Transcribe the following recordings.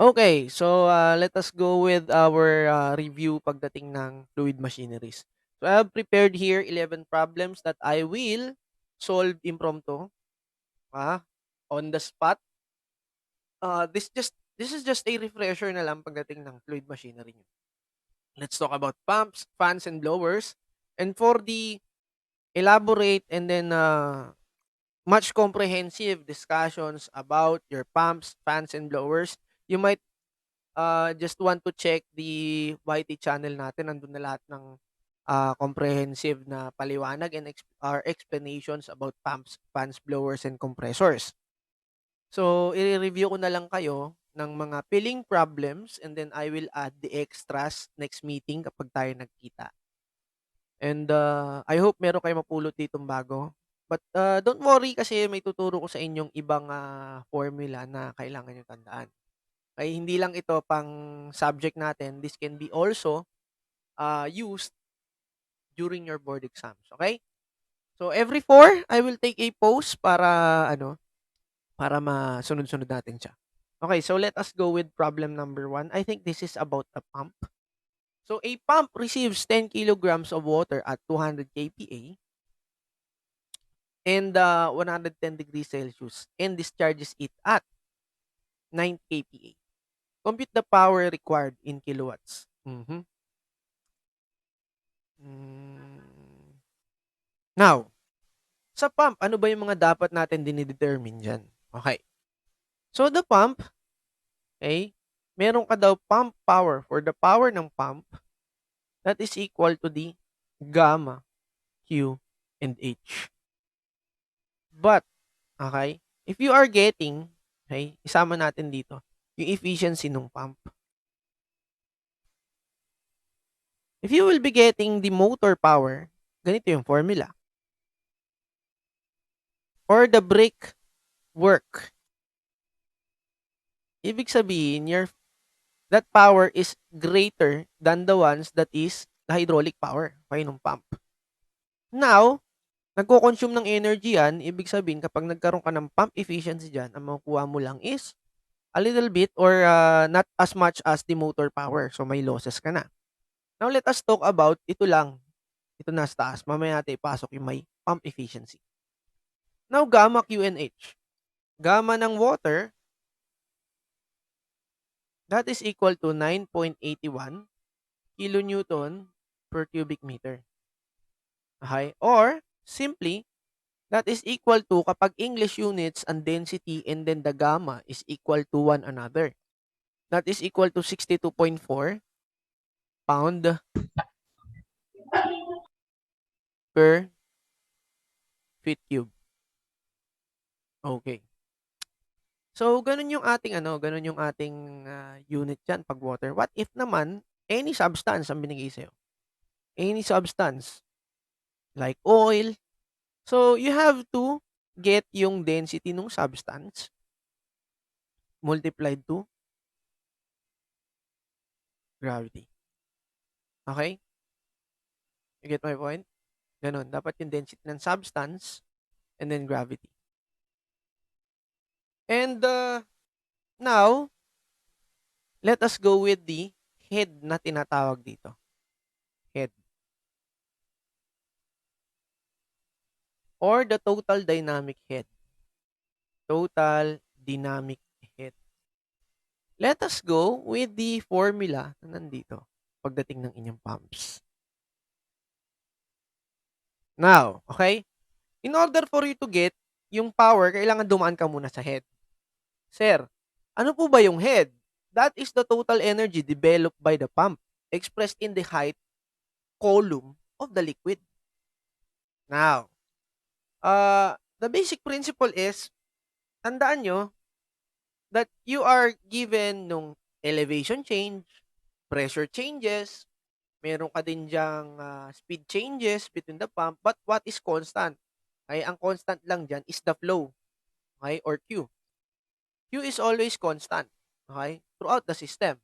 Okay, so let us go with our review pagdating ng fluid machineries. So I have prepared here 11 problems that I will solve impromptu, ah, on the spot. This is just a refresher na lang pagdating ng fluid machinery niyo. Let's talk about pumps, fans, and blowers. And for the elaborate and then much comprehensive discussions about your pumps, fans, and blowers, you might just want to check the YT channel natin. Nandun na lahat ng comprehensive na paliwanag and our explanations about pumps, fans, blowers, and compressors. So, i-review ko na lang kayo ng mga filling problems and then I will add the extras next meeting kapag tayo nagkita. And I hope meron kayong mapulot ditong bago. But don't worry kasi may tuturo ko sa inyong ibang formula na kailangan nyo tandaan. Ay hindi lang ito pang subject natin, this can be also used during your board exams, okay? So every 4, I will take a pause para para masunod-sunod natin siya. Okay, so let us go with problem number 1. I think this is about a pump. So a pump receives 10 kilograms of water at 200 kPa and 110 degrees Celsius and discharges it at 9 kPa. Compute the power required in kilowatts. Mm. Now, sa pump, ano ba yung mga dapat natin dinidetermine dyan? Okay. So, the pump, okay, meron ka daw pump power for the power ng pump that is equal to the gamma, Q, and H. But, okay, if you are getting, okay, isama natin dito, yung efficiency ng pump. If you will be getting the motor power, ganito yung formula. Or the brake work. Ibig sabihin, that power is greater than the ones that is the hydraulic power, okay, ng pump. Now, nagko-consume ng energy yan, ibig sabihin, kapag nagkaroon ka ng pump efficiency dyan, ang makukuha mo lang is a little bit or not as much as the motor power. So, may losses ka na. Now, let us talk about ito lang. Ito na sa taas. Mamaya natin ipasok yung may pump efficiency. Now, gamma QNH. Gamma ng water, that is equal to 9.81 kilonewton per cubic meter. Okay? Or, simply, that is equal to, kapag English units and density and then the gamma is equal to one another. That is equal to 62.4 pound per feet cube. Okay. So, ganun yung ating ganun yung ating unit dyan pag water. What if naman, any substance ang binigay sa'yo? Any substance, like oil. So, you have to get yung density ng substance multiplied to gravity. Okay? You get my point? Ganun. Dapat yung density ng substance and then gravity. And now, let us go with the head na tinatawag dito. Head. Or the total dynamic head. Total dynamic head. Let us go with the formula na nandito pagdating ng inyong pumps. Now, okay? In order for you to get yung power, kailangan dumaan ka muna sa head. Sir, ano po ba yung head? That is the total energy developed by the pump expressed in the height column of the liquid. Now, the basic principle is, tandaan nyo that you are given nung elevation change, pressure changes, meron ka din dyang speed changes between the pump, but what is constant? Okay, ang constant lang dyan is the flow, okay, or Q. Q is always constant, okay, throughout the system.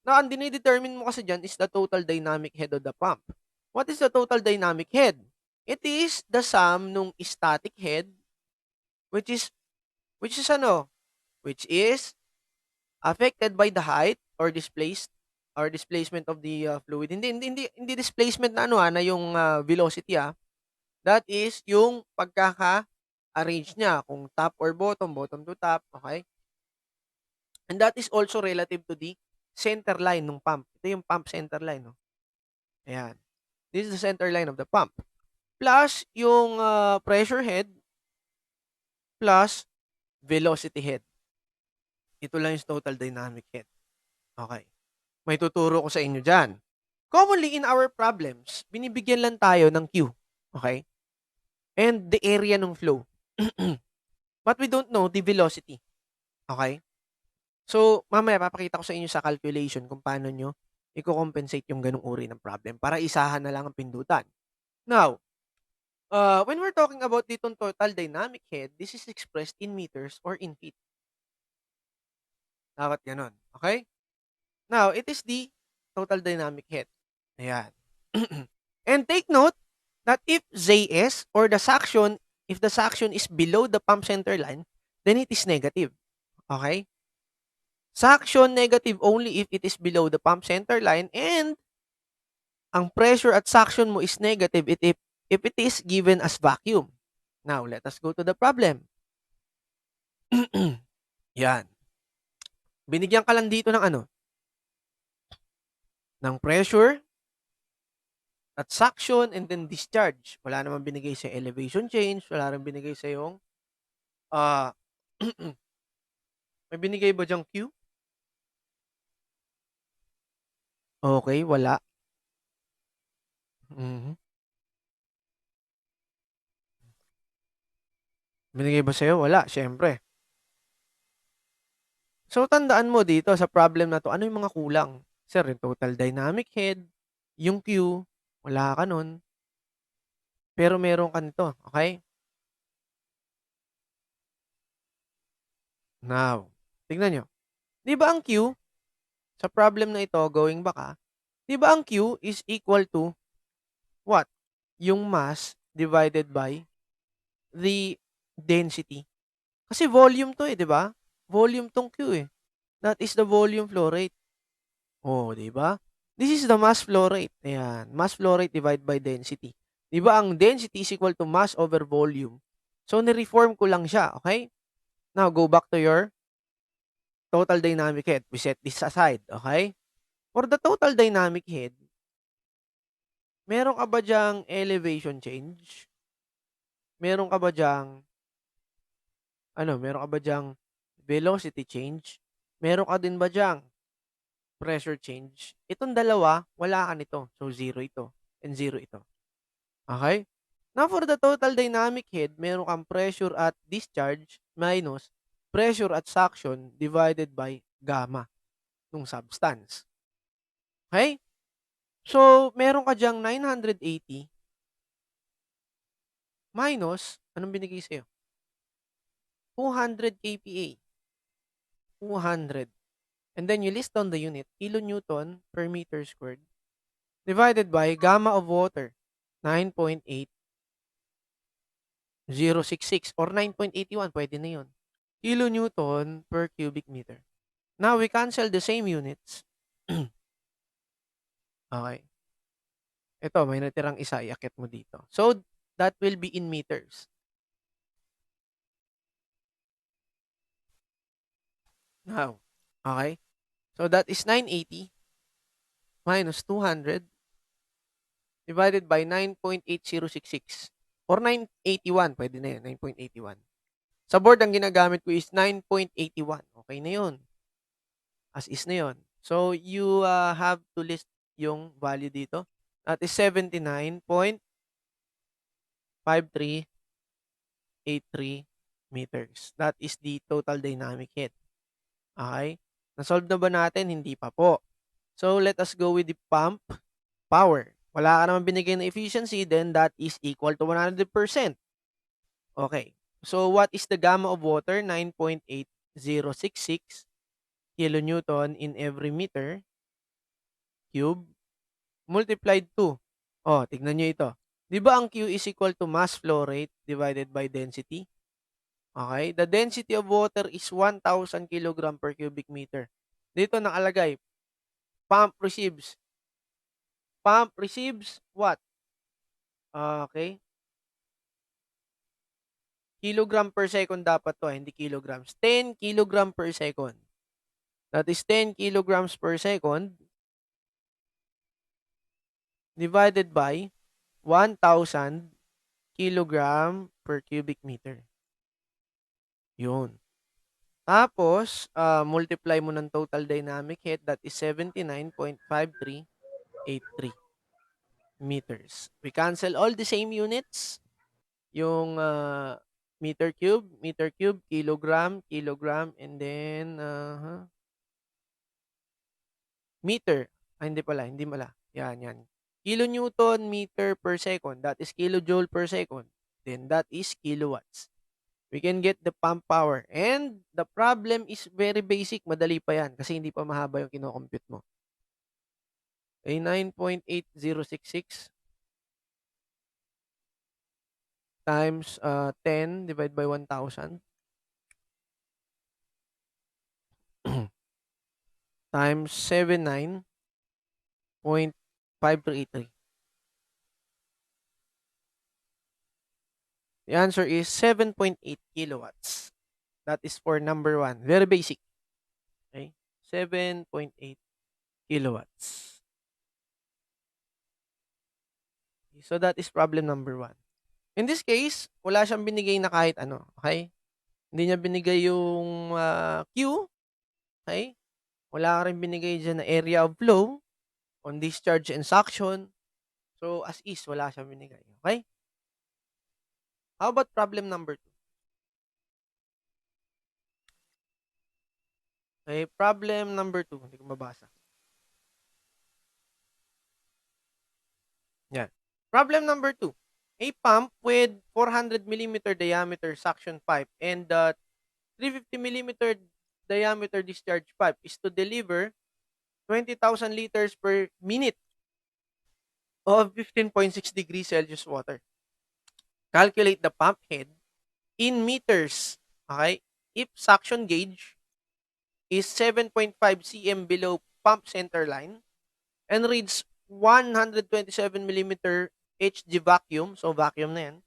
Now, ang dinidetermine mo kasi dyan is the total dynamic head of the pump. What is the total dynamic head? It is the sum nung static head, which is affected by the height or displacement of the fluid. Hindi displacement na ano na yung velocity That is yung pagkaka-arrange niya kung top or bottom, bottom to top, okay? And that is also relative to the center line ng pump. Ito yung pump center line, no? Ayan. This is the center line of the pump. Plus yung pressure head plus velocity head. Ito lang yung total dynamic head. Okay. May tuturo ko sa inyo dyan. Commonly in our problems, binibigyan lang tayo ng Q. Okay? And the area ng flow. But we don't know the velocity. Okay? So, mamaya papakita ko sa inyo sa calculation kung paano nyo i-compensate yung ganung uri ng problem para isahan na lang ang pindutan. Now, when we're talking about ditong total dynamic head, this is expressed in meters or in feet. Dapat ganun. Okay? Now, it is the total dynamic head. Ayan. And take note that if Zs or if the suction is below the pump center line, then it is negative. Okay? Suction negative only if it is below the pump center line, and ang pressure at suction mo is negative if it is given as vacuum. Now, let us go to the problem. Yan. Binigyan ka lang dito ng ng pressure at suction and then discharge. Wala naman binigay sa elevation change, wala rin binigay sa yung may binigay ba diyang Q? Okay, wala. Binigay ba sa'yo? Wala, syempre. So, tandaan mo dito sa problem na to, ano yung mga kulang? Sir, yung total dynamic head, yung Q, wala ka nun. Pero meron ka nito, okay? Now, tignan nyo. Di ba ang Q, sa problem na ito, going back di ba ang Q is equal to what? Yung mass divided by the density. Kasi volume to di ba? Volume tong Q That is the volume flow rate. Oh, di ba? This is the mass flow rate. Ayan. Mass flow rate divided by density. Di ba ang density is equal to mass over volume? So, ni-reform ko lang siya. Okay? Now, go back to your total dynamic head. We set this aside. Okay? For the total dynamic head, meron ka ba dyang elevation change? Meron ka ba dyang meron ka ba dyang velocity change? Meron ka din ba dyang pressure change? Itong dalawa, wala ka nito. So, 0 ito and 0 ito. Okay? Now, for the total dynamic head, meron kang pressure at discharge minus pressure at suction divided by gamma ng substance. Okay? So, meron ka dyang 980 minus, anong binigay sa'yo? 200 kPa. 200. And then you list down the unit, kilonewton per meter squared, divided by gamma of water, 9.8066 or 9.81, pwede na yun. Kilonewton per cubic meter. Now, we cancel the same units. Okay. Ito, may natirang isa, iakit mo dito. So, that will be in meters. Now, okay? So, that is 980 minus 200 divided by 9.8066 or 981. Pwede na yun, 9.81. Sa board, ang ginagamit ko is 9.81. Okay na yun. As is na yun. So, you have to list yung value dito. That is 79.5383 meters. That is the total dynamic head. Okay? Nasolve na ba natin? Hindi pa po. So, let us go with the pump power. Wala ka naman binigay na efficiency, then that is equal to 100%. Okay. So, what is the gamma of water? 9.8066 kilonewton in every meter cube multiplied to. Oh, tignan nyo ito. Di ba ang Q is equal to mass flow rate divided by density? Okay? The density of water is 1,000 kilogram per cubic meter. Dito nakalagay, pump receives. Pump receives what? Okay? Kilogram per second dapat to, hindi kilograms. 10 kilogram per second. That is 10 kilograms per second divided by 1,000 kilogram per cubic meter. Yun. Tapos, multiply mo ng total dynamic heat, that is 79.5383 meters. We cancel all the same units. Yung meter cube, kilogram, kilogram, and then meter. Hindi pala, hindi pala. Yan, yan. Kilonewton meter per second, that is kilojoule per second. Then that is kilowatts. We can get the pump power. And the problem is very basic. Madali pa yan kasi hindi pa mahaba yung kinocompute mo. Okay, 9.8066 times 10 divided by 1,000 times 79.5383. The answer is 7.8 kilowatts. That is for number 1. Very basic. Okay? 7.8 kilowatts. So that is problem number 1. In this case, wala siyang binigay na kahit ano. Okay? Hindi niya binigay yung Q. Okay? Wala ka rin binigay dyan na area of flow on discharge and suction. So, as is, wala siyang binigay. Okay? How about problem number 2? Okay, problem number 2. Hindi ko mabasa. Yan. Problem number 2. A pump with 400 millimeter diameter suction pipe and 350 millimeter diameter discharge pipe is to deliver 20,000 liters per minute of 15.6 degrees Celsius water. Calculate the pump head in meters. Okay? If suction gauge is 7.5 cm below pump center line and reads 127 millimeter HG vacuum, so vacuum na yan,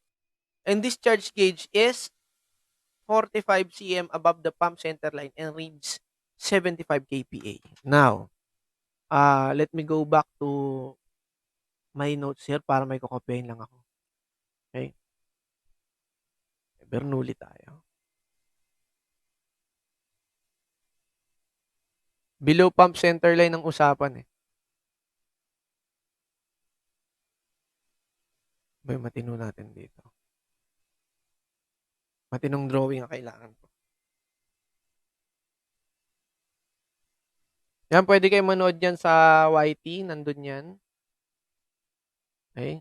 and discharge gauge is 45 cm above the pump center line and reads 75 kPa. Now, let me go back to my notes here para may kokopyahin lang ako. Okay? Bernoulli tayo. Below pump center line ang usapan eh. Ba yung matino natin dito? Matinong drawing ang kailangan ko. Yan, pwede kayo manood yan sa YT. Nandun yan. Okay.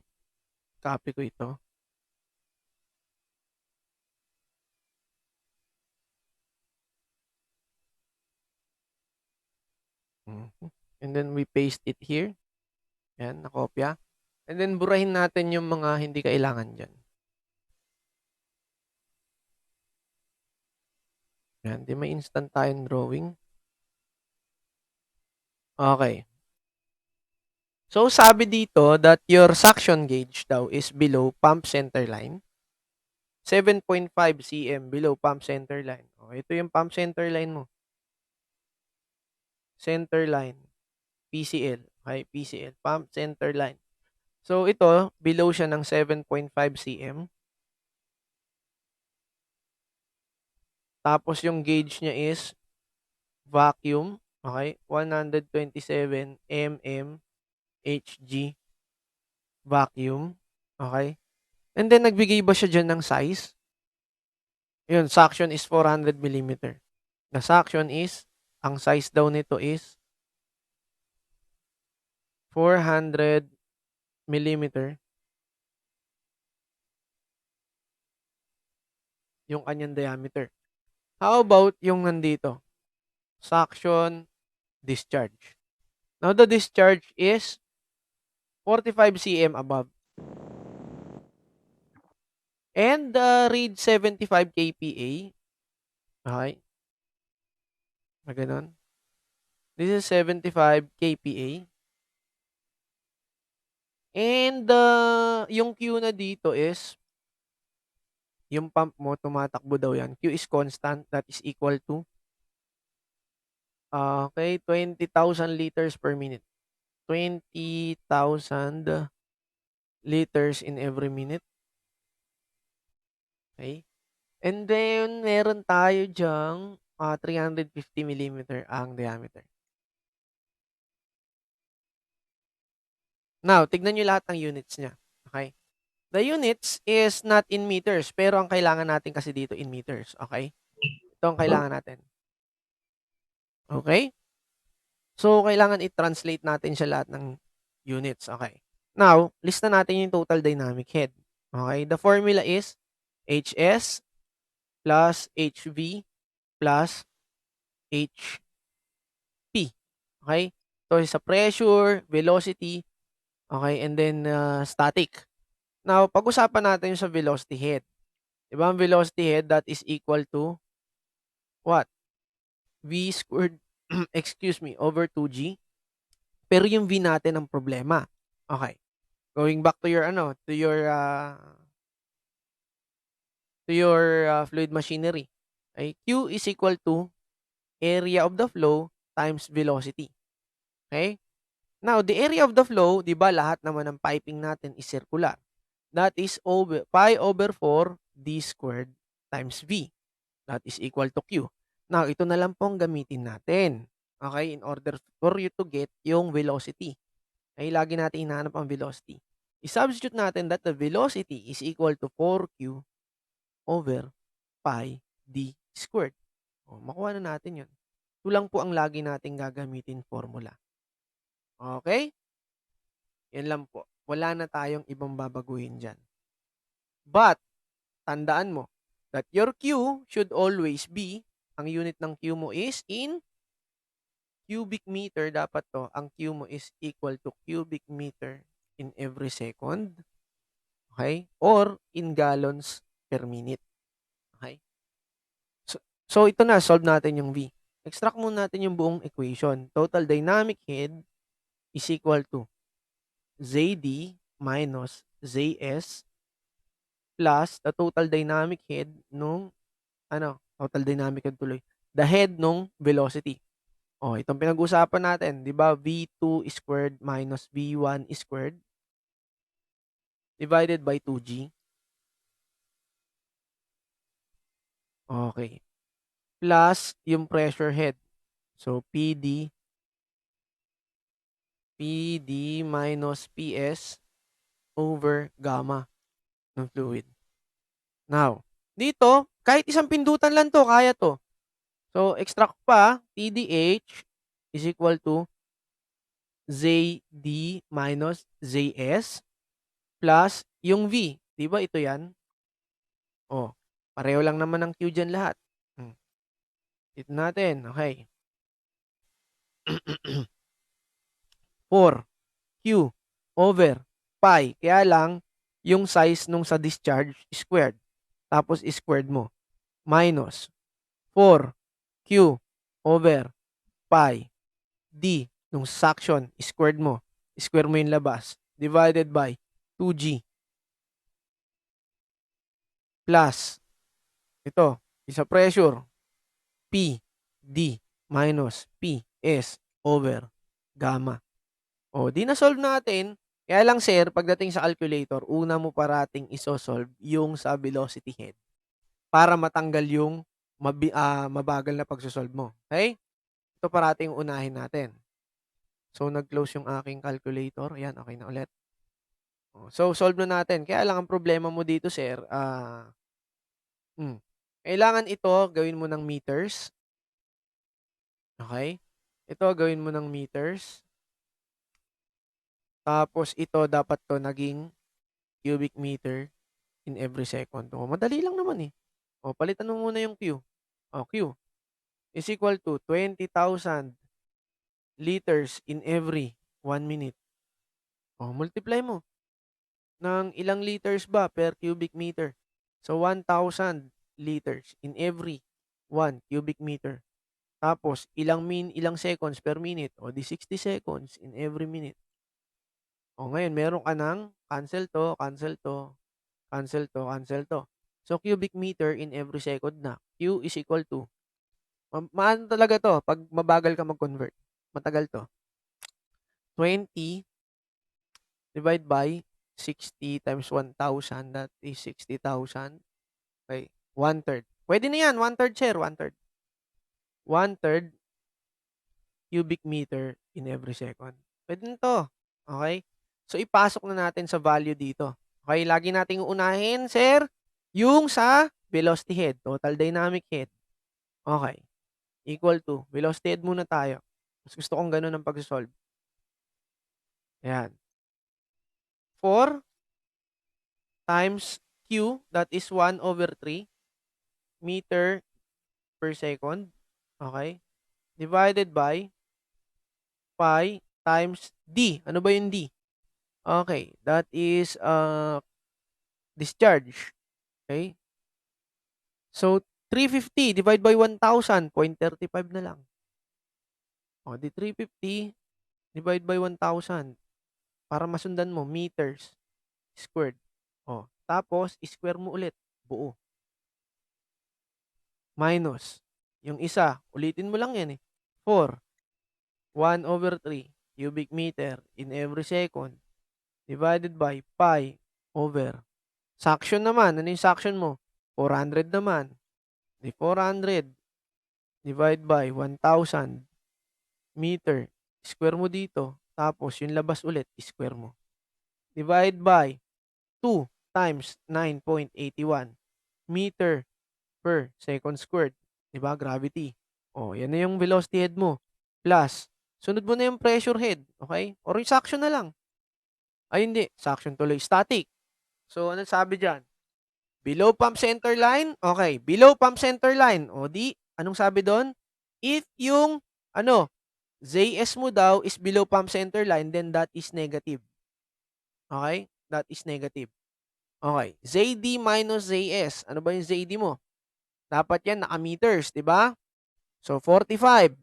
Copy ko ito. And then we paste it here. Yan, nakopya. And then burahin natin yung mga hindi kailangan dyan. Yan, di may instant tayong drawing. Okay. So, sabi dito that your suction gauge daw is below pump center line. 7.5 cm below pump center line. O, ito yung pump center line mo. Center line. PCL. Okay, PCL. Pump center line. So, ito, below siya ng 7.5 cm. Tapos, yung gauge niya is vacuum. Okay, 127 mm HG vacuum. Okay. And then, nagbigay ba siya dyan ng size? Yun, suction is 400 millimeter. The suction is, ang size daw nito is 400 millimeter. Yung kanyang diameter. How about yung nandito? Suction, discharge. Now, the discharge is 45 cm above. And read 75 kPa. Okay, na gano'n. This is 75 kPa. And yung Q na dito is, yung pump mo tumatakbo daw yan. Q is constant, that is equal to, okay, 20,000 liters per minute. 20,000 liters in every minute. Okay. And then, meron tayo diyang 350 millimeter ang diameter. Now, tignan nyo lahat ng units niya. Okay? The units is not in meters, pero ang kailangan natin kasi dito in meters. Okay? Ito ang kailangan natin. Okay? So, kailangan i-translate natin siya lahat ng units. Okay? Now, lista natin yung total dynamic head. Okay? The formula is HS plus HV plus HP. Okay? So, sa pressure, velocity, okay, and then static. Now, pag-usapan natin yung sa velocity head. Diba ang velocity head, that is equal to what? V squared, excuse me, over 2G. Pero yung V natin ang problema. Okay. Going back to your, fluid machinery. Okay? Q is equal to area of the flow times velocity. Okay? Now, the area of the flow, di ba, lahat naman ng piping natin is circular. That is pi over 4 d squared times V. That is equal to Q. Now, ito na lang pong gamitin natin. Okay? In order for you to get yung velocity. Ay, lagi natin hinahanap ang velocity. I-substitute natin that the velocity is equal to 4Q over pi d squared. O, makuha na natin yun. Ito lang po ang lagi natin gagamitin formula. Okay? Yan lang po. Wala na tayong ibang babaguhin dyan. But, tandaan mo that your Q should always be, ang unit ng Q mo is in cubic meter. Dapat to, ang Q mo is equal to cubic meter in every second. Okay? Or in gallons per minute. Okay? So ito na, solve natin yung V. Extract muna natin yung buong equation. Total dynamic head is equal to ZD minus ZS plus the total dynamic head nung, total dynamic head tuloy. The head nung velocity. Itong pinag-usapan natin, di ba? V2 squared minus V1 squared divided by 2G. Okay. Plus yung pressure head. So, PD minus PS over gamma ng fluid. Now, dito, kahit isang pindutan lang to, kaya to. So, extract pa, TDH is equal to ZD minus ZS plus yung V. Di ba ito yan? Pareho lang naman ng Q dyan lahat. Ito natin, okay. 4Q over pi. Kaya lang, yung size nung sa discharge squared. Tapos squared mo. Minus 4Q over pi d nung suction squared mo. Square mo yung labas. Divided by 2G. Plus, ito, isa pressure. P d minus P S over gamma. Di na-solve natin. Kaya lang sir, pagdating sa calculator, una mo parating isosolve yung sa velocity head para matanggal yung mabagal na pagsosolve mo. Okay? Ito parating unahin natin. So, nag-close yung aking calculator. Ayan, okay na ulit. So, solve na natin. Kaya lang ang problema mo dito, sir, kailangan ito gawin mo ng meters. Okay? Ito gawin mo ng meters. Tapos ito dapat to naging cubic meter in every second. Madali lang naman eh. Palitan mo muna yung Q. Q is equal to 20,000 liters in every 1 minute. Multiply mo ng ilang liters ba per cubic meter. So, 1,000 liters in every 1 cubic meter. Tapos, ilang seconds per minute, o di 60 seconds in every minute. O ngayon, meron ka ng cancel to, cancel to, cancel to, cancel to. So, cubic meter in every second na. Q is equal to, maano talaga to, pag mabagal ka mag-convert. Matagal to. 20 divide by 60 times 1,000, that is 60,000. Okay, one-third. Pwede na yan, one-third, sir, one-third. One-third cubic meter in every second. Pwede na to. Okay? So, ipasok na natin sa value dito. Okay, lagi nating uunahin, sir, yung sa velocity head, total dynamic head. Okay, equal to, velocity head muna tayo. Mas gusto kong ganun ang pag-solve. Ayan. 4 times Q, that is 1 over 3 meter per second. Okay? Divided by pi times D. Ano ba yung D? Okay, that is discharge. Okay? So, 350 divide by 1,000, 0.35 na lang. O, di 350 divide by 1,000 para masundan mo, meters squared. O, tapos, square mo ulit, buo. Minus. Yung isa, ulitin mo lang yan eh. 4, 1 over 3 cubic meter in every second divided by pi over. Suction naman, ano yung suction mo? 400 naman. Di 400 divide by 1,000 meter. Square mo dito. Tapos, yung labas ulit, square mo. Divide by 2 times 9.81 meter per second squared. Diba? Gravity. O, yan na yung velocity head mo. Plus, sunod mo na yung pressure head. Okay? Or yung suction na lang. Ay, hindi. Suction tuloy. Static. So, ano sabi dyan? Below pump center line. Okay. Below pump center line. O, di. Anong sabi doon? If yung, ZS mo daw is below pump center line, then that is negative. Okay? That is negative. Okay. ZD minus ZS. Ano ba yung ZD mo? Dapat yan naka-meters, di ba? So, 45.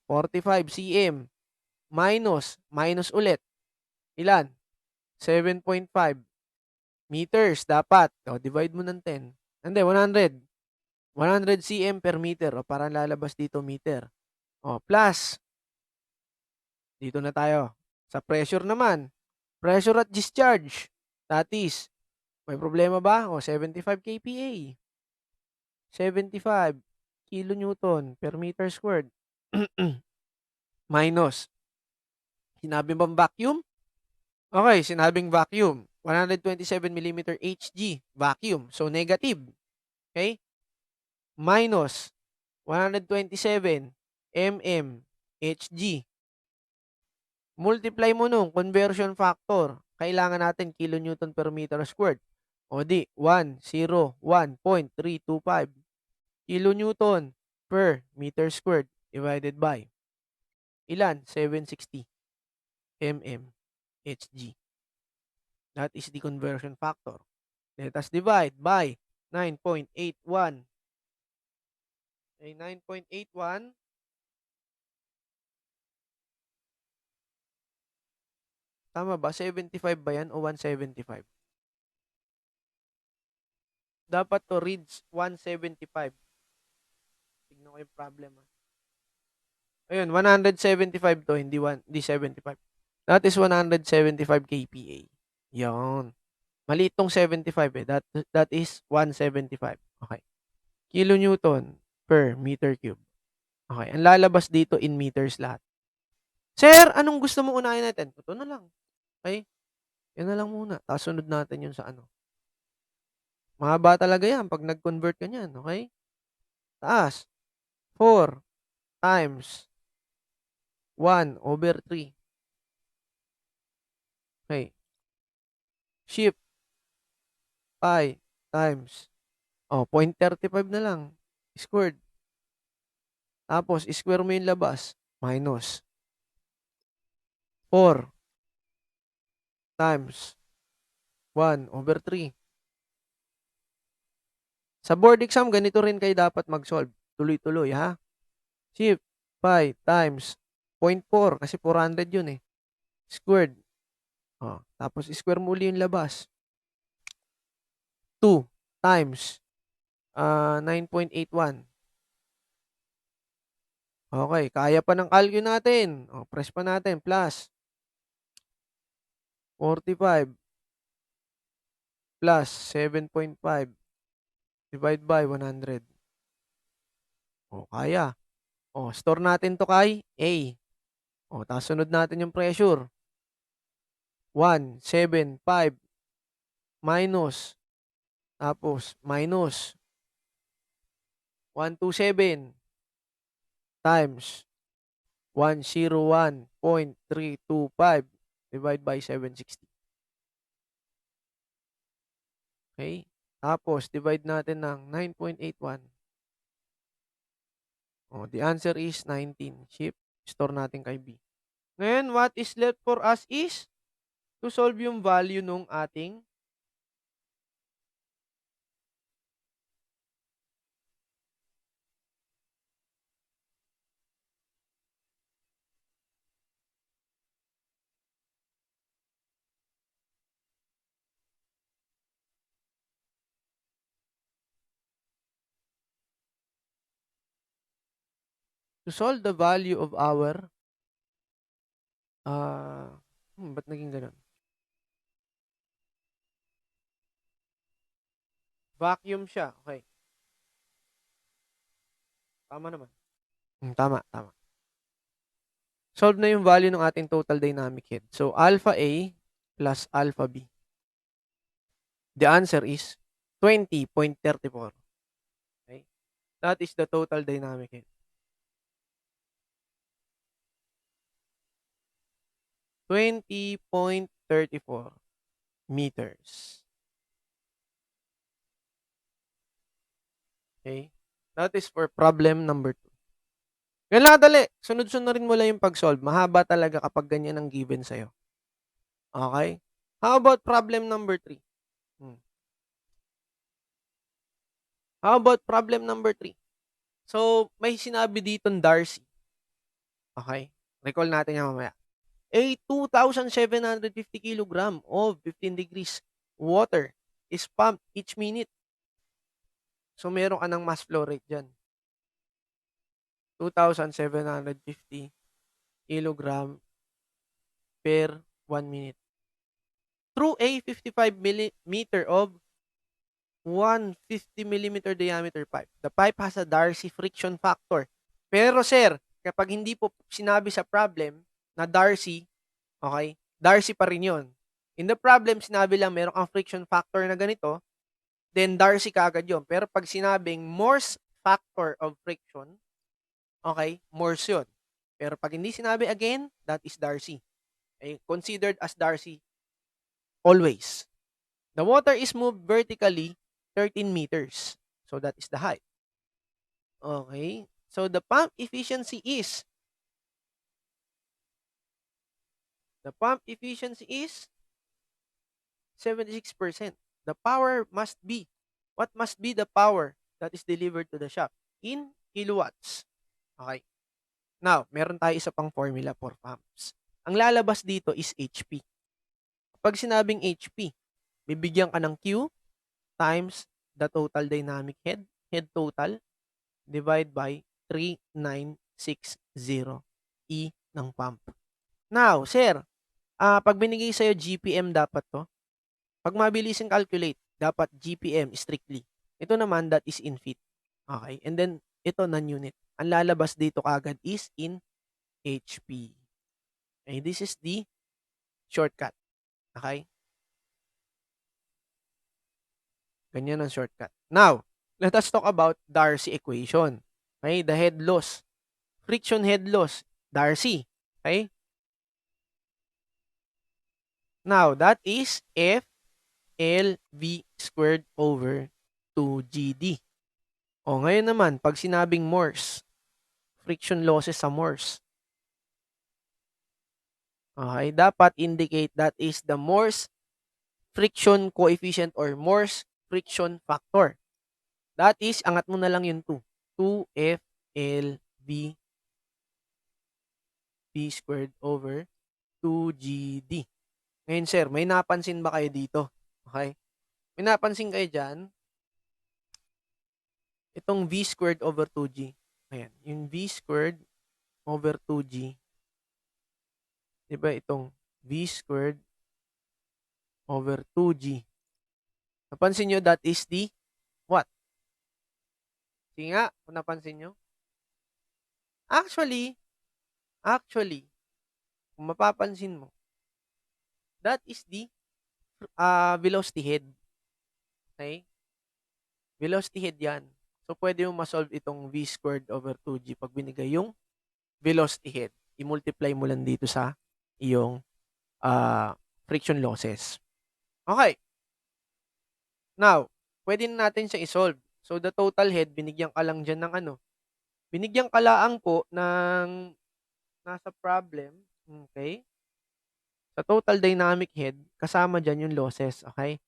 45 cm. Minus ulit. Ilan? 7.5 meters dapat. O, divide mo ng 10. Hindi, 100. 100 cm per meter. O, para lalabas dito meter. O, plus. Dito na tayo. Sa pressure naman. Pressure at discharge. That is, may problema ba? O, 75 kPa. 75 kilonewton per meter squared. Minus. Sinabi bang vacuum? Okay, sinabing vacuum. 127 millimeter Hg. Vacuum. So, negative. Okay? Minus 127 mm Hg. Multiply mo nung conversion factor. Kailangan natin kilonewton per meter squared. O di, 101.325 kilonewton per meter squared divided by ilan? 760 mm Hg. That is the conversion factor. Let us divide by 9.81. Okay, 9.81. Tama ba? 75 ba yan o 175? Dapat to reads 175. Tignan ko yung problem. Ayun, 175 to, hindi 75. That is 175 kPa. Yan. Maliit tong 75 eh. That is 175. Okay. Kilonewton per meter cube. Okay. Ang lalabas dito in meters lahat. Sir, anong gusto mong unahin natin? Ito na lang. Okay? Yan na lang muna. Tapos sunod natin yun sa ano. Mahaba talaga yan pag nag-convert ka niyan. Okay? Taas. 4 times 1 over 3. Okay. Shift pi times 0.35 na lang. Squared. Tapos, square mo yung labas. Minus 4 times 1 over 3. Sa board exam, ganito rin kayo dapat mag-solve. Tuloy-tuloy, ha? Shift pi times 0.4 kasi 400 yun eh. Squared. Oh, tapos square mo uli yung labas. 2 times 9.81. Okay, kaya pa ng calcu natin. O, press pa natin. Plus 45 plus 7.5 divide by 100. O, kaya. O, store natin to kay A. O, tapos sunod natin yung pressure. 175 minus. Tapos, minus 127 times 101.325 divide by 760. Okay? Tapos, divide natin ng 9.81. Oh, the answer is 19. Shift. Store natin kay B. Ngayon, what is left for us is to solve yung value nung ating to solve the value of our ba't naging ganun? Vacuum siya. Okay. Tama naman. Tama, tama. Solve na yung value ng ating total dynamic head. So, alpha A plus alpha B. The answer is 20.34. Okay? That is the total dynamic head. 20.34 meters. Okay? That is for problem number 2. Yan lang kadali. Sunod-sunurin mo lang yung pag-solve. Mahaba talaga kapag ganyan ang given sa'yo. Okay? How about problem number 3? How about problem number 3? So, may sinabi ditong Darcy. Okay? Recall natin yan mamaya. A 2,750 kilogram of 15 degrees water is pumped each minute. So, meron ka ng mass flow rate dyan. 2,750 kilogram per 1 minute. Through a 55 millimeter of 150 millimeter diameter pipe. The pipe has a Darcy friction factor. Pero sir, kapag hindi po sinabi sa problem na Darcy, okay, Darcy pa rin yun. In the problem, sinabi lang meron kang friction factor na ganito, then Darcy kaagad yun. Pero pag sinabing Morse factor of friction, okay, Morse yun. Pero pag hindi sinabi again, that is Darcy. Okay, considered as Darcy always. The water is moved vertically 13 meters. So that is the height. Okay. So the pump efficiency is 76%. The power must be, what must be the power that is delivered to the shaft? In kilowatts. Okay. Now, meron tayo isa pang formula for pumps. Ang lalabas dito is HP. Pag sinabing HP, bibigyan ka ng Q times the total dynamic head total, divide by 3960 E ng pump. Now, sir, pag binigay sa'yo GPM dapat to. Pag mabilis yung calculate, dapat GPM strictly. Ito naman, that is in feet. Okay? And then, ito non-unit. Ang lalabas dito kagad is in HP. Okay? This is the shortcut. Okay? Ganyan ang shortcut. Now, let us talk about Darcy equation. Okay? The head loss. Friction head loss. Darcy. Okay? Now, that is FLV squared over 2GD. O, ngayon naman, pag sinabing Morse, friction losses sa Morse. Okay? Dapat indicate that is the Morse friction coefficient or Morse friction factor. That is, angat mo na lang yung 2. 2FLV V squared over 2GD. Ngayon, sir, may napansin ba kayo dito? Okay? May napansin kayo dyan? Itong V squared over 2G. Ayan. Yung V squared over 2G. Diba itong V squared over 2G. Napansin nyo, that is the what? Sige nga, kung napansin nyo. Actually, kung mapapansin mo, that is the velocity head. Okay? Velocity head yan. So, pwede mo ma-solve itong V squared over 2G pag binigay yung velocity head. I-multiply mo lang dito sa iyong friction losses. Okay. Now, pwede na natin siya i-solve. So, the total head, binigyan ka lang dyan ng ano? Binigyan ka lang po ng nasa problem. Okay? Sa total dynamic head, kasama dyan yung losses. Okay?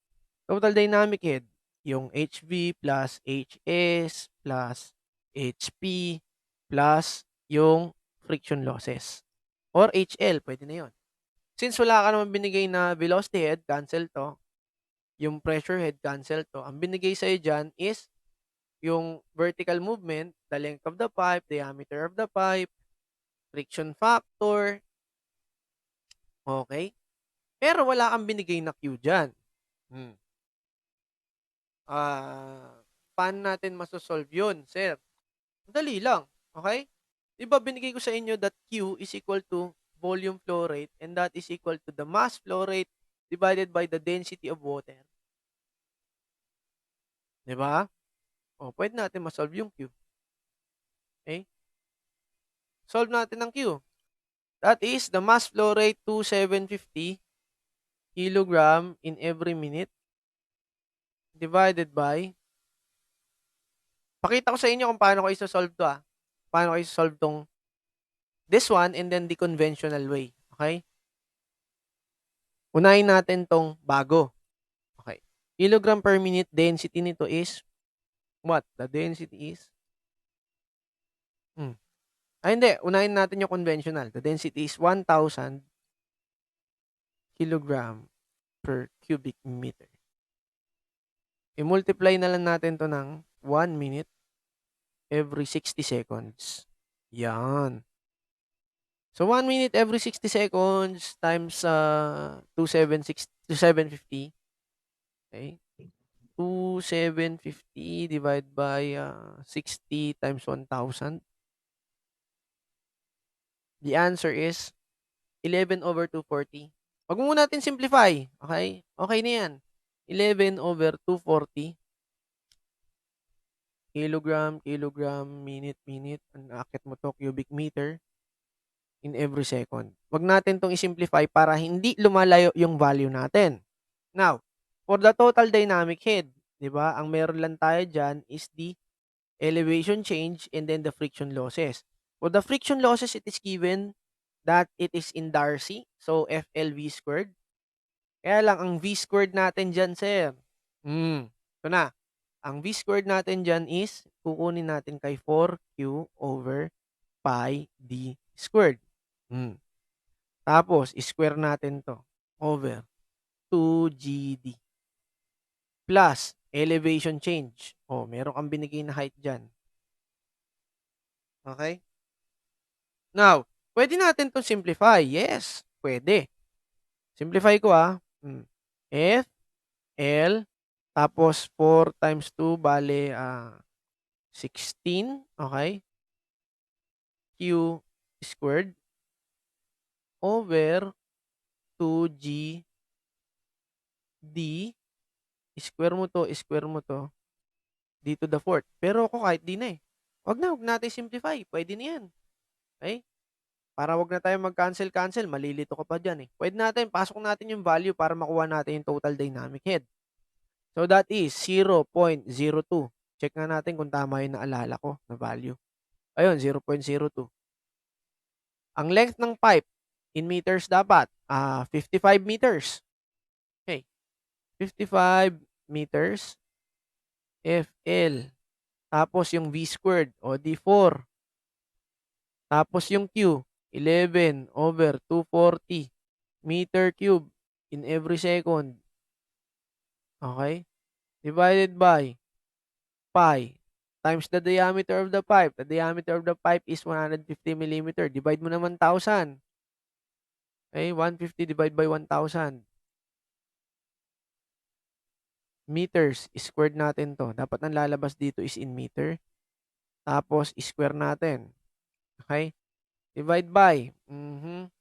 Total dynamic head, yung HV plus HS plus HP plus yung friction losses. Or HL, pwede na yun. Since wala ka naman binigay na velocity head, cancel to. Yung pressure head, cancel to. Ang binigay sa'yo dyan is yung vertical movement, the length of the pipe, diameter of the pipe, friction factor. Okay? Pero wala kang binigay na Q dyan. Paano natin masosolve yun, sir? Madali lang. Okay? Diba binigay ko sa inyo that Q is equal to volume flow rate and that is equal to the mass flow rate divided by the density of water. Diba? O, pwede natin masolve yung Q. Okay? Solve natin ang Q. That is the mass flow rate to 750 kilogram in every minute divided by, pakita ko sa inyo kung paano ko isosolve to Paano ko isosolve tong this one and then the conventional way. Okay? Unahin natin tong bago. Okay. Kilogram per minute, density nito is what? The density is hindi. Unahin natin yung conventional. The density is 1,000 kilogram per cubic meter. I-multiply na lang natin to ng 1 minute every 60 seconds. Yan. So, 1 minute every 60 seconds times 2,750. Okay? 2,750 divided by 60 times 1,000. The answer is 11 over 240. Wag mo muna natin simplify. Okay? Okay na yan. 11 over 240. Kilogram, minute. Ang akit mo to, cubic meter in every second. Wag natin tong i-simplify para hindi lumalayo yung value natin. Now, for the total dynamic head, di ba? Ang meron lang tayo dyan is the elevation change and then the friction losses. For the friction losses, it is given that it is in Darcy. So, FLV squared. Kaya lang, ang V squared natin dyan, sir. Ito na. Ang V squared natin dyan is, kukunin natin kay 4Q over pi D squared. Tapos, square natin to over 2GD plus elevation change. O, meron kang binigay na height dyan. Okay? Now, pwede natin to simplify. Yes, pwede. Simplify ko F, L, tapos 4 times 2, bale 16, okay? Q squared over 2G D, square mo to, D to the fourth. Pero ako kahit di na Wag natin simplify. Pwede na yan. Okay? Para wag na tayo mag-cancel, malilito ka pa dyan Pwede natin, pasok natin yung value para makuha natin yung total dynamic head. So that is 0.02. Check nga natin kung tama yung naalala ko na value. Ayun, 0.02. Ang length ng pipe in meters dapat 55 meters. Okay. 55 meters FL Tapos yung V squared, o di 4. Tapos yung Q, 11/240 meter cube in every second. Okay? Divided by pi times the diameter of the pipe. The diameter of the pipe is 150 millimeter. Divide mo naman 1,000. Okay? 150 divided by 1,000 meters. Squared natin to. Dapat ang lalabas dito is in meter. Tapos, square natin. Okay? Divide by 2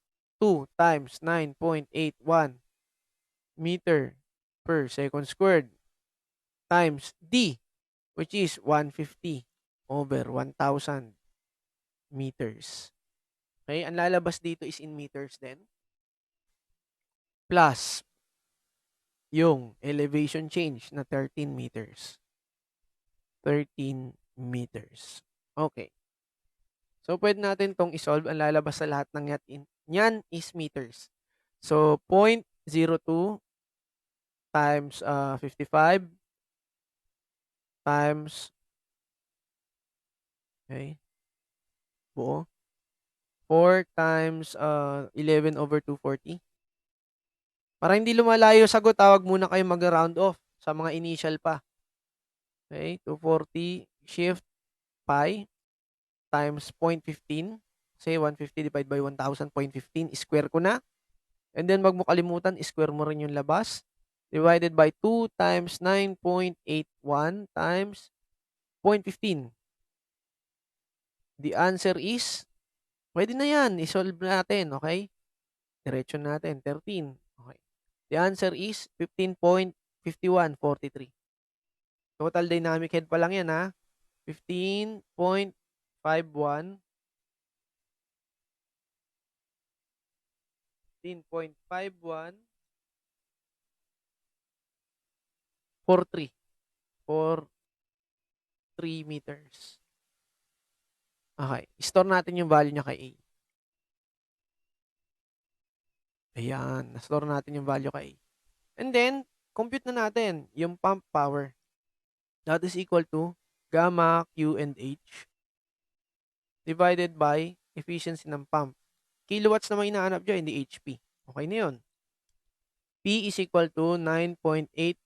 times 9.81 meter per second squared times D, which is 150 over 1,000 meters. Okay? Ang lalabas dito is in meters din. Plus yung elevation change na 13 meters. 13 meters. Okay. So, pwede natin tong isolve. Ang lalabas sa lahat ng yan is meters. So, 0.02 times 55 times, okay, buo. 4 times 11/240. Para hindi lumalayo sagot, tawag muna kayo mag-round off sa mga initial pa. Okay, 240 shift pi times 0.15. Say 150 divided by 1,000, 0.15. Square ko na. And then, wag mo kalimutan, square mo rin yung labas. Divided by 2 times 9.81 times 0.15. The answer is, pwede na yan. Isolve natin, okay? Diretso natin, 13. Okay. The answer is 15.5143. Total dynamic head pa lang yan, ha? 15.51 15.5143 for 3 meters. Okay. Store natin yung value niya kay A. Ayan. Na-store natin yung value kay A. And then, compute na natin yung pump power. That is equal to gamma, Q, and H divided by efficiency ng pump. Kilowatts naman inaanap dyan, hindi HP. Okay na yun. P is equal to 9.81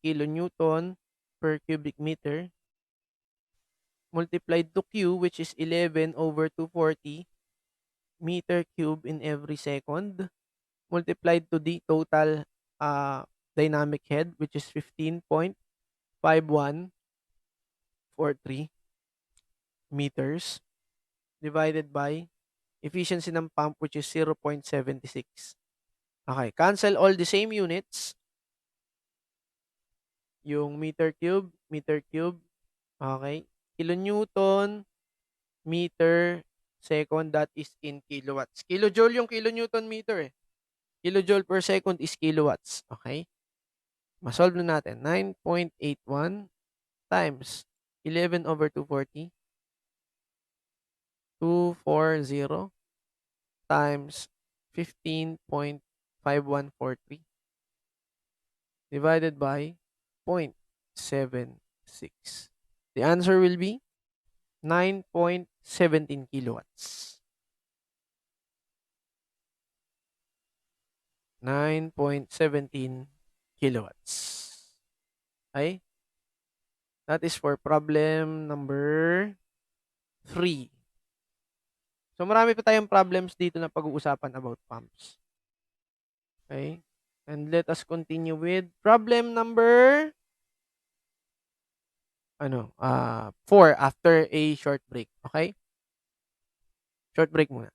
kilonewton per cubic meter multiplied to Q, which is 11/240 meter cube in every second, multiplied to the total dynamic head, which is 15.5143 meters, divided by efficiency ng pump, which is 0.76. Okay, cancel all the same units. Yung meter cube, okay, kilonewton, meter, second, that is in kilowatts. Kilojoule yung kilonewton meter eh. Kilojoule per second is kilowatts. Okay? Masolve na natin. 9.81 times 11/240. 240 times 15.5143 divided by 0.76. The answer will be 9.17 kilowatts. 9.17 kilowatts. Okay? That is for problem number 3. So, marami pa tayong problems dito na pag-uusapan about pumps. Okay? And let us continue with problem number 4 after a short break. Okay? Short break muna.